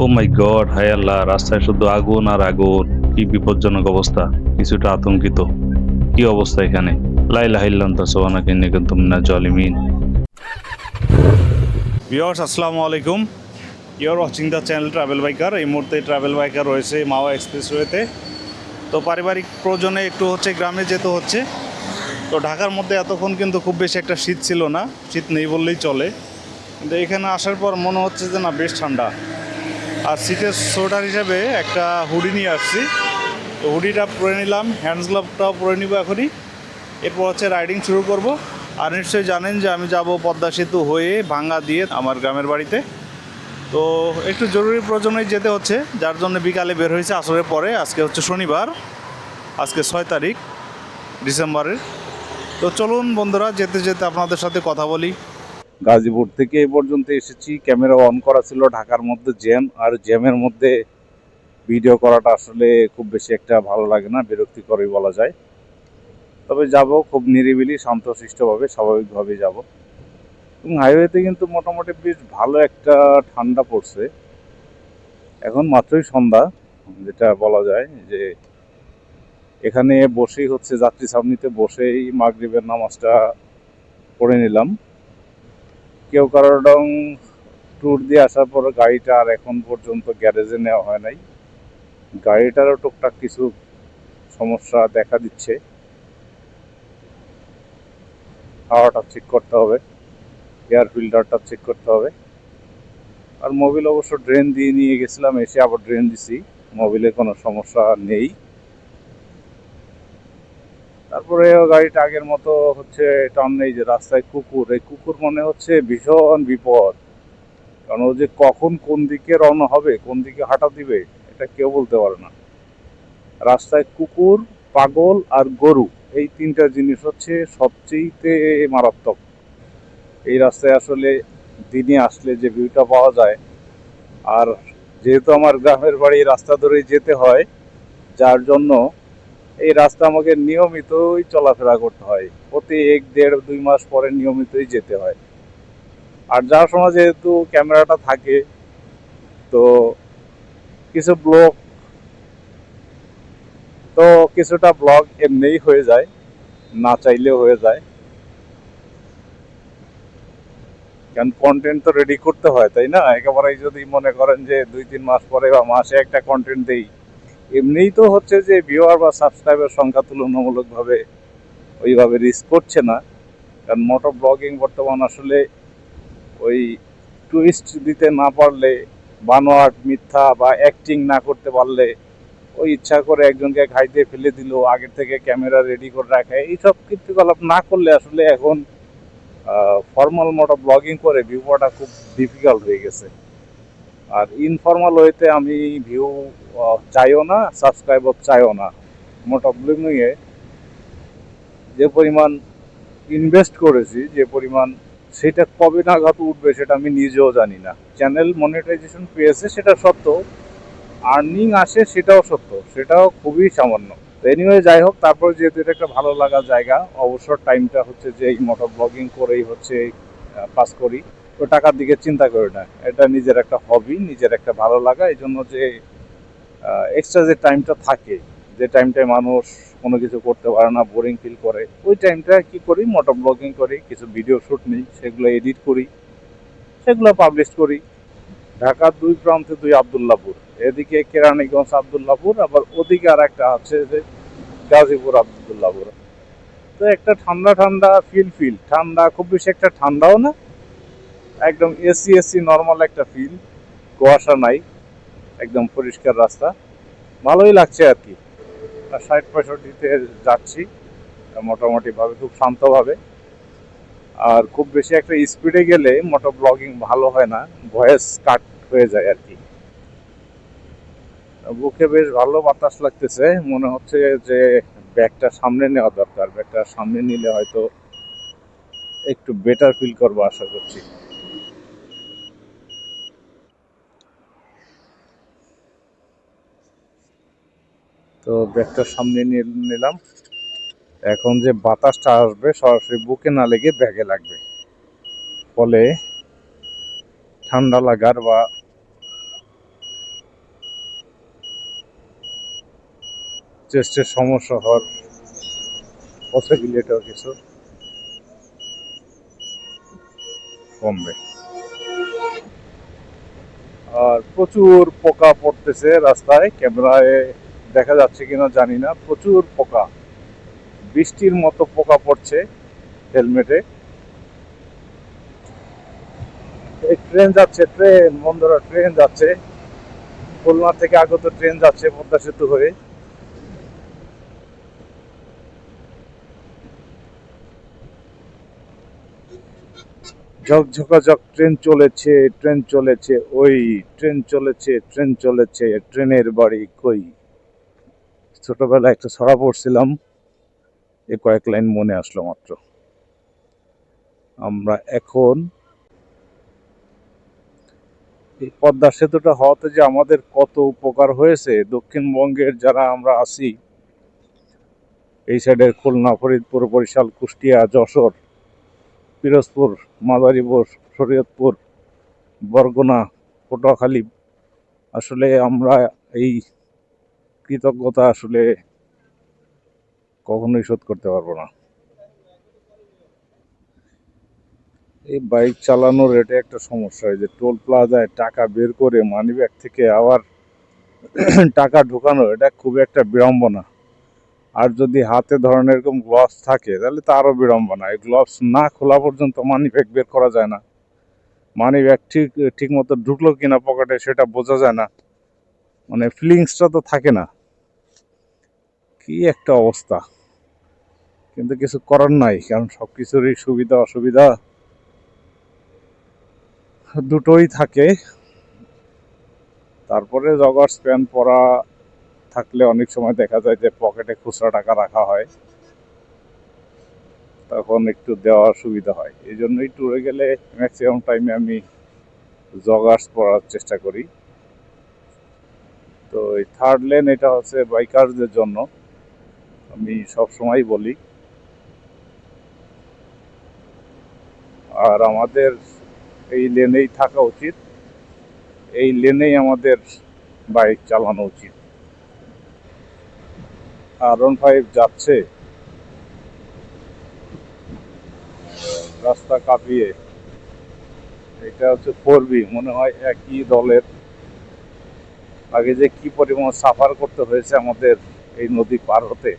ও মাই god, হায় আল্লাহ, রাস্তায় শুধু আগুন আর আগুন। কি বিপজ্জনক অবস্থা। কিছুটা আতঙ্কিত। কি অবস্থা এখানে? লা ইলাহা ইল্লাল্লাহ সুবহানাকা ইন্নী কুনতু মিনাজ জালিমিন। ভিউয়ার্স, আসসালামু আলাইকুম। You are watching the channel travel biker. এই মুহূর্তে ট্রাভেল বাইকার রয়েছে মাওয়া এক্সপ্রেসওয়েতে। তো পারিবারিক প্রয়োজনে একটু গ্রামে যেতে হচ্ছে। তো ঢাকার মধ্যে এতক্ষণ কিন্তু খুব বেশি একটা শীত ছিল না, শীত নেই বললেই চলে। কিন্তু এখানে আসার পর মনে হচ্ছে যে না, বেশ ঠান্ডা। আর শীতের সোয়েটার হিসাবে একটা হুডি নিয়ে আসছি। তো হুডিটা পরে নিলাম, হ্যান্ডস গ্লাভটাও পরে নিব এখনই। এরপর রাইডিং শুরু করব। আর নিশ্চয়ই জানেন যে আমি যাব পদ্মা সেতু হয়ে ভাঙ্গা দিয়ে আমার গ্রামের বাড়িতে। তো একটু জরুরি প্রয়োজনেই যেতে হচ্ছে, যার জন্য বিকালে বের হয়েছে আসরের পরে। আজকে শনিবার, আজকে 6 তারিখ ডিসেম্বরের। তো চলুন বন্ধুরা, যেতে যেতে আপনাদের সাথে কথা বলি। গাজীপুর থেকে এই পর্যন্ত এসেছি। ক্যামেরা অন করা ছিল, ঢাকার মধ্যে জ্যাম, আর জ্যামের মধ্যে ভিডিও করাটা আসলে খুব বেশি একটা ভালো লাগে না, বিরক্তিকরই বলা যায়। তবে যাব খুব নিরিবিলি শান্তশিষ্টভাবে, স্বাভাবিকভাবে যাব। এবং হাইওয়েতে কিন্তু মোটামুটি বেশ ভালো একটা ঠান্ডা পড়ছে। এখন মাত্রই সন্ধ্যা, যেটা বলা যায় যে এখানে বসেই যাত্রী ছাউনিতে বসেই মাগরিবের নামাজটা পড়ে নিলাম। কেউ কারোর ট্যুর দিয়ে আসার পর গাড়িটা আর এখন পর্যন্ত গ্যারেজে নেওয়া হয় নাই। গাড়িটারও টুকটাক কিছু সমস্যা দেখা দিচ্ছে। হাওয়াটা চেক করতে হবে, এয়ার ফিল্টারটা চেক করতে হবে। আর মোবিল অবশ্য ড্রেন দিয়ে নিয়ে গেছিলাম, এসে আবার ড্রেন দিছি, মোবিলে কোনো সমস্যা নেই। তারপরে গাড়িটা আগের মতো টার্ন নেই। যে রাস্তায় কুকুর, এই কুকুর মনে হচ্ছে ভীষণ বিপদ। কারণ ও যে কখন কোন দিকে রওনা হবে, কোন দিকে হাঁটা দিবে, এটা কেউ বলতে পারে না। রাস্তায় কুকুর, পাগল আর গরু, এই তিনটা জিনিস সবচেয়ে মারাত্মক। এই রাস্তায় আসলে দিনে আসলে যে ভিউটা পাওয়া যায়। আর যেহেতু আমার গ্রামের বাড়ি, রাস্তা ধরেই যেতে হয়, যার জন্য এই রাস্তা আমাকে নিয়মিতই চলাফেরা করতে হয়। প্রতি 1, 1.5, 2 মাস পরে নিয়মিতই যেতে হয়। আর যার সময় যেহেতু ক্যামেরাটা থাকে, তো কিছু ব্লগ তো কিছুটা ব্লগ এমনিই হয়ে যায়, না চাইলেও হয়ে যায়। কারণ কন্টেন্ট তো রেডি করতে হয়, তাই না? একেবারেই যদি মনে করেন যে 2-3 মাস পরে বা মাসে একটা কন্টেন্ট দেই, এমনিই তো যে ভিউয়ার বা সাবস্ক্রাইবার সংখ্যা তুলনামূলকভাবে ওইভাবে রিস্ক করছে না। কারণ মোটো ব্লগিং বর্তমান আসলে ওই টুইস্ট দিতে না পারলে, বানোয়াট মিথ্যা বা অ্যাক্টিং না করতে পারলে, ওই ইচ্ছা করে একজনকে ঘাইতে ফেলে দিল, আগের থেকে ক্যামেরা রেডি করে রাখে, এইসব কীর্তিকলাপ না করলে আসলে এখন ফর্মাল মোটো ব্লগিং করে ভিউ পাওয়াটা খুব ডিফিকাল্ট হয়ে গেছে। আর ইনফর্মাল ওয়েতে আমি ভিউ চাইও না, সাবস্ক্রাইবার চাইও না। মোটো ব্লগিংয়ে যে পরিমাণ ইনভেস্ট করেছি, যে পরিমাণ, সেটা কবে নাগাদ উঠবে সেটা আমি নিজেও জানি না। চ্যানেল মনিটাইজেশন পেয়েছে সেটা সত্য, আর্নিং আসে সেটাও সত্য, সেটাও খুবই সামান্য। তো এনিওয়ে, যাই হোক, তারপর যেহেতু এটা একটা ভালো লাগার জায়গা, অবসর টাইমটা যে এই মোটো ব্লগিং করেই পাস করি। তো টাকার দিকে চিন্তা করি না, এটা নিজের একটা হবি, নিজের একটা ভালো লাগা। এই জন্য যে এক্সট্রা যে টাইমটা থাকে, যে টাইমটায় মানুষ কোনো কিছু করতে পারে না, বোরিং ফিল করে, ওই টাইমটা কি করি, মোটো ব্লগিং করি, কিছু ভিডিও শ্যুট নিই, সেগুলো এডিট করি, সেগুলো পাবলিশ করি। ঢাকার দুই প্রান্তে দুই আবদুল্লাপুর, এদিকে কেরানীগঞ্জ আবদুল্লাপুর, আবার ওদিকে আর একটা যে গাজীপুর আবদুল্লাপুর। তো একটা ঠান্ডা ঠান্ডা ফিল ঠান্ডা, খুব বেশি একটা ঠান্ডাও না, একদম এসি এসি নর্মাল একটা ফিল। কুয়াশা নাই, একদম পরিষ্কার রাস্তা, ভালোই লাগছে আর কি। 60-65-তে যাচ্ছি মোটামুটি ভাবে, খুব শান্তভাবে। আর খুব বেশি একটা স্পিডে গেলে মোটো ব্লগিং ভালো হয় না, ভয়েস কাট হয়ে যায় আর কি। বুকে বেশ ভালো বাতাস লাগতেছে, মনে হচ্ছে যে ব্যাগটা সামনে নেওয়া দরকার। ব্যাগটা সামনে নিলে হয়তো একটু বেটার ফিল করবো আশা করছি। তো ব্যাগটা সামনে নিয়ে নিলাম। এখন যে বাতাসটা আসবে সরাসরি বুকে না লেগে ব্যাগে লাগবে, ফলে ঠান্ডা লাগার বা চেস্টের সমস্যা হওয়ার পসিবিলিটিও কিছু কমবে। আর প্রচুর পোকা পড়তেছে রাস্তায়, ক্যামেরায় দেখা যাচ্ছে কিনা জানি না, প্রচুর পোকা, বৃষ্টির মতো পোকা পড়ছে হেলমেটে। এই ট্রেন যাচ্ছে, ট্রেন বন্ধুরা, ট্রেন যাচ্ছে, খুলনা থেকে আগত ট্রেন যাচ্ছে পদ্মা সেতু হয়ে। ঝকঝকাঝক ট্রেন চলেছে, ট্রেন চলেছে, ওই ট্রেন চলেছে, ট্রেন চলেছে, ট্রেনের বাড়ি কই। ছোটবেলায় একটা ছড়া পড়ছিলাম, এ কয়েক লাইন মনে আসলো মাত্র। আমরা এখন এই পদ্মা সেতুটা হওয়াতে যে আমাদের কত উপকার হয়েছে, দক্ষিণবঙ্গের যারা আমরা আছি এই সাইডের খুলনা, ফরিদপুর, বরিশাল, কুষ্টিয়া, যশোর, পিরোজপুর, মাদারীপুর, শরীয়তপুর, বরগুনা, পটুয়াখালী, আসলে আমরা এই কৃতজ্ঞতা আসলে কখনোই শোধ করতে পারবো না। এই বাইক চালানোর এটা একটা সমস্যা, যে টোল প্লাজায় টাকা বের করে মানিব্যাগ থেকে আবার টাকা ঢুকানো, এটা খুব একটা বিড়ম্বনা। আর যদি হাতে ধরনের এরকম গ্লাভস থাকে তাহলে তো আরো বিড়ম্বনা। এই গ্লাভস না খোলা পর্যন্ত মানিব্যাগ বের করা যায় না, মানিব্যাগ ঠিক মতো ঢুকলো কিনা পকেটে সেটা বোঝা যায় না, মানে ফিলিংসটা তো থাকে না। কি একটা অবস্থা, কিন্তু কিছু করার নাই, কারণ সবকিছুরই সুবিধা অসুবিধা দুটোই থাকে। তারপরে জগার্স প্যান্ট পরা থাকলে অনেক সময় দেখা যায় যে পকেটে খুচরা টাকা রাখা হয়, তখন একটু দেওয়ার সুবিধা হয়। এই জন্যই ট্যুরে গেলে ম্যাক্সিমাম টাইমে আমি জগার্স পরার চেষ্টা করি। তো এই থার্ড লেন এটা হচ্ছে বাইকারদের জন্য, আমি সব সময় বলি। আর আমাদের এই লেনেই থাকা উচিত, এই লেনেই আমাদের বাইক চালানো উচিত। R15 যাচ্ছে রাস্তা কাঁপিয়ে, এটা হচ্ছে 4B, মনে হয় একই দলের। আগে যে কি পরিমাণ সাফার করতে হয়েছে আমাদের এই নদী পার হতে,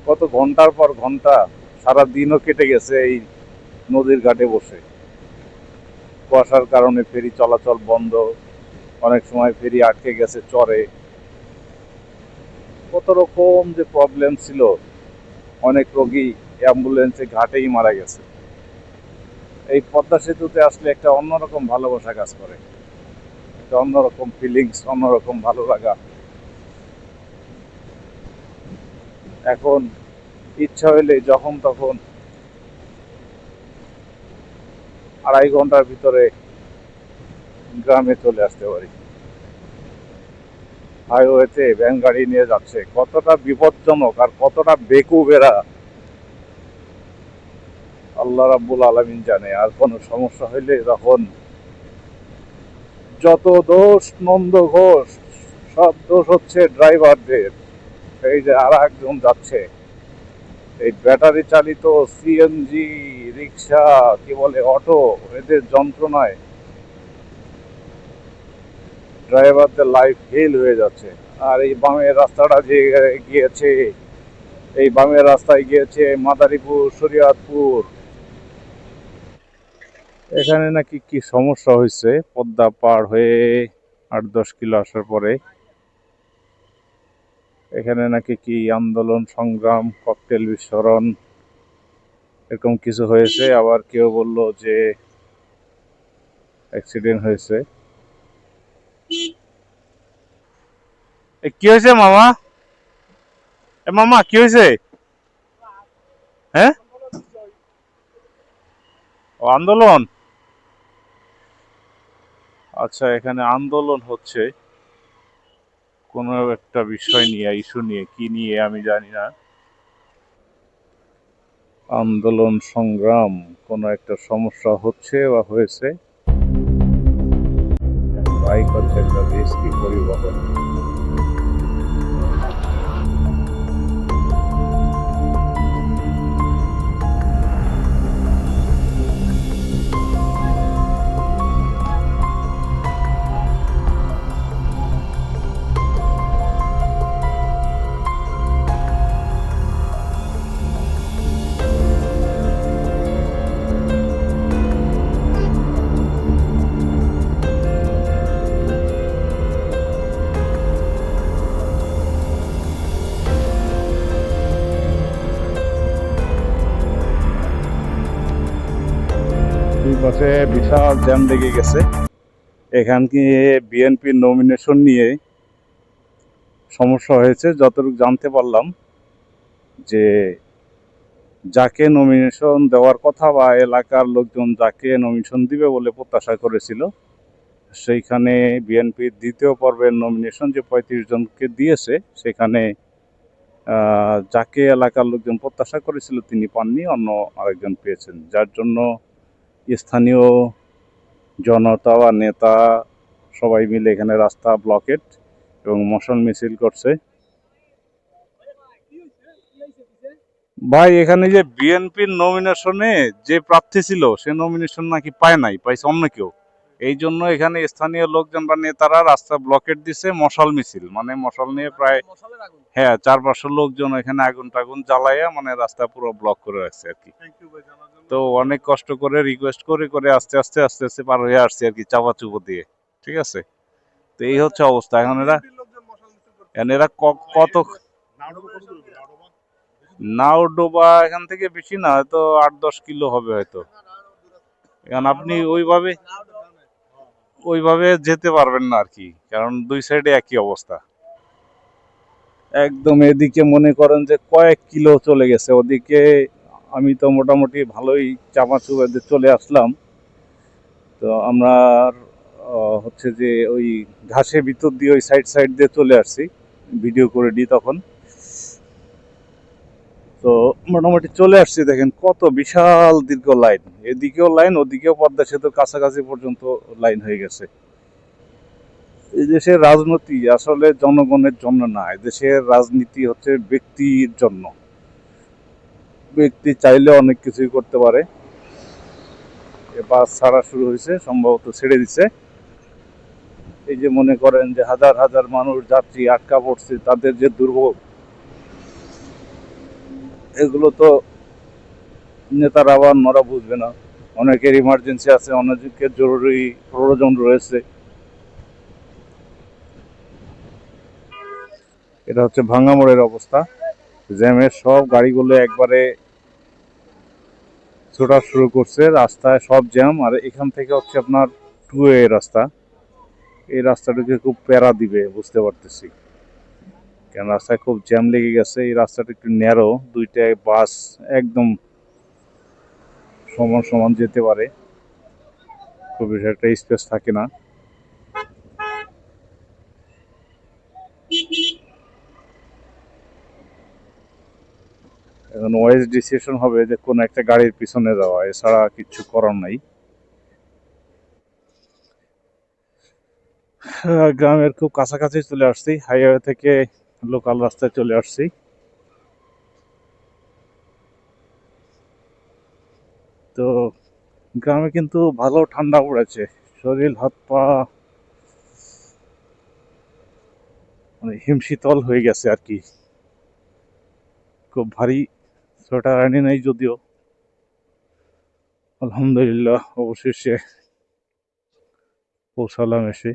কত ঘন্টার পর ঘন্টা, সারা দিনও কেটে গেছে এই নদীর ঘাটে বসে। কুয়াশার কারণে ফেরি চলাচল বন্ধ, অনেক সময় ফেরি আটকে গেছে চরে, কত রকম যে প্রবলেম ছিল। অনেক রোগী অ্যাম্বুলেন্সে ঘাটেই মারা গেছে। এই পদ্মা সেতুতে আসলে একটা অন্যরকম ভালোবাসা কাজ করে, একটা অন্যরকম ফিলিংস, অন্যরকম ভালো লাগা। এখন ইচ্ছা হইলে যখন তখন 2.5 ঘন্টার ভিতরে গ্রামে চলে আসতে পারি। হাইওয়েতে ভ্যান গাড়ি নিয়ে যাচ্ছে, কতটা বিপজ্জনক আর কতটা বেকুবেরা আল্লাহ রাব্বুল আলামিন জানে। আর কোনো সমস্যা হইলে তখন যত দোষ নন্দ ঘোষ, সব দোষ হচ্ছে ড্রাইভারদের। এই যে আর একজন যাচ্ছে, এই ব্যাটারি চালিত সিএনজি রিক্সা, কি বলে, অটো, এদের যন্ত্রণায় ড্রাইভারদের লাইফ ফেল হয়ে যাচ্ছে। আর এই বামের রাস্তাটা যে গিয়েছে, এই বামের রাস্তায় গিয়েছে মাদারীপুর, শরীয়তপুর, এখানে নাকি কি সমস্যা হয়েছে পদ্মা পার হয়ে 8-10 কিলো আসার পরে। এখানে নাকি কি আন্দোলন সংগ্রাম, ককটেল বিস্ফোরণ, এরকম কিছু হয়েছে। আবার কেউ বলল যে অ্যাক্সিডেন্ট হয়েছে। কি হয়েছে মামা? মামা কি হয়েছে? হ্যাঁ, ও আন্দোলন। আচ্ছা, এখানে আন্দোলন হচ্ছে কোনো একটা বিষয় নিয়ে, ইস্যু নিয়ে, কি নিয়ে আমি জানি না। আন্দোলন সংগ্রাম, কোনো একটা সমস্যা হচ্ছে বা হয়েছে। বাইক হচ্ছে একটা রিস্কি পরিবহন। পাশে বিশাল জ্যাম লেগে গেছে। এখানকে বিএনপির নমিনেশন নিয়ে সমস্যা হয়েছে যতটুকু জানতে পারলাম, যে যাকে নমিনেশন দেওয়ার কথা বা এলাকার লোকজন যাকে নমিনেশন দিবে বলে প্রত্যাশা করেছিল, সেইখানে বিএনপির দ্বিতীয় পর্বের নমিনেশন যে 35 জনকে দিয়েছে, সেখানে যাকে এলাকার লোকজন প্রত্যাশা করেছিল তিনি পাননি, অন্য আরেকজন পেয়েছেন, যার জন্য স্থানীয় জনতা বা নেতা সবাই মিলে এখানে রাস্তা ব্লকেট এবং মশাল মিছিল করছে। ভাই এখানে যে বিএনপির নমিনেশনে যে প্রার্থী ছিল সে নমিনেশন নাকি পায় নাই, পাইছে অন্য কেউ। এই জন্য এখানে স্থানীয় লোকজন বা নেতারা রাস্তা ব্লকেট দিছে, মশাল মিছিল, মানে মশাল নিয়ে প্রায়, হ্যাঁ, 400-500 লোকজন এখানে আগুন টাগুন জ্বালাইয়া মানে রাস্তা পুরো ব্লক করে রাখছে আর কি। তো অনেক কষ্ট করে রিকোয়েস্ট করে করে আস্তে আস্তে আস্তে আস্তে পার হয়ে আসছে আর কি, চাপা চুপো দিয়ে। ঠিক আছে, তো এই হচ্ছে অবস্থা। এখন এরা কত, নাওডোবা এখান থেকে বেশি না, হয়তো 8-10 কিলো হবে হয়তো। এখন আপনি ওইভাবে যেতে পারবেন না আর কি, কারণ দুই সাইডে একই অবস্থা। একদম এদিকে মনে করেন যে কয়েক কিলো চলে গেছে, ওদিকে আমি তো মোটামুটি ভালোই চাপাচুপে চলে আসলাম। তো আমরা হচ্ছে যে ওই ঘাসের ভিতর দিয়ে ওই সাইড সাইড দিয়ে চলে আসছি, ভিডিও করে দিই তখন। তো মোটামুটি চলে আসছি, দেখেন কত বিশাল দীর্ঘ লাইন, এদিকেও লাইন ওদিকেও পদ্মা সেতুর কাছাকাছি পর্যন্ত লাইন হয়ে গেছে। এই দেশের রাজনীতি আসলে জনগণের জন্য না, দেশের রাজনীতি হচ্ছে ব্যক্তির জন্য। ব্যক্তি চাইলে অনেক কিছুই করতে পারে। বাস ছাড়া শুরু হয়েছে, সম্ভবত ছেড়ে দিছে। এই যে মনে করেন যে হাজার হাজার মানুষ যাত্রী আটকা পড়ছে, তাদের যে দুর্ভোগ, এগুলো তো নেতারা আবার নরা বুঝবে না। অনেকের ইমার্জেন্সি আছে, অনেকের জরুরি প্রয়োজন রয়েছে। এটা হচ্ছে ভাঙ্গা মোড়ের অবস্থা। জ্যামের সব গাড়িগুলো একবারে ছোটা শুরু করছে, রাস্তায় সব জ্যাম। আর এখান থেকে হচ্ছে আপনার টু ওয়ে রাস্তা, এই রাস্তাটাকে খুব প্যারা দিবে বুঝতে পারতেছি, কারণ রাস্তায় খুব জ্যাম লেগে গেছে। এই রাস্তাটা একটু ন্যারো, দুইটায় বাস একদম সমান সমান যেতে পারে, খুব বেশি একটা স্পেস থাকে না। এখন ওয়াইজ ডিসিশন হবে যে কোন একটা গাড়ির পিছনে যাওয়া, এছাড়া কিছু করার নাই। গ্রামের খুব কাছাকাছি চলে আসছি, হাইওয়ে থেকে লোকাল রাস্তায় চলে আসছি। তো গ্রামে কিন্তু ভালো ঠান্ডা পড়েছে, শরীর হাত পা মানে হিমশীতল হয়ে গেছে আর কি। খুব ভারী সোয়েটার আনি নাই যদিও, আলহামদুলিল্লাহ অবশেষে পৌঁছালাম এসে।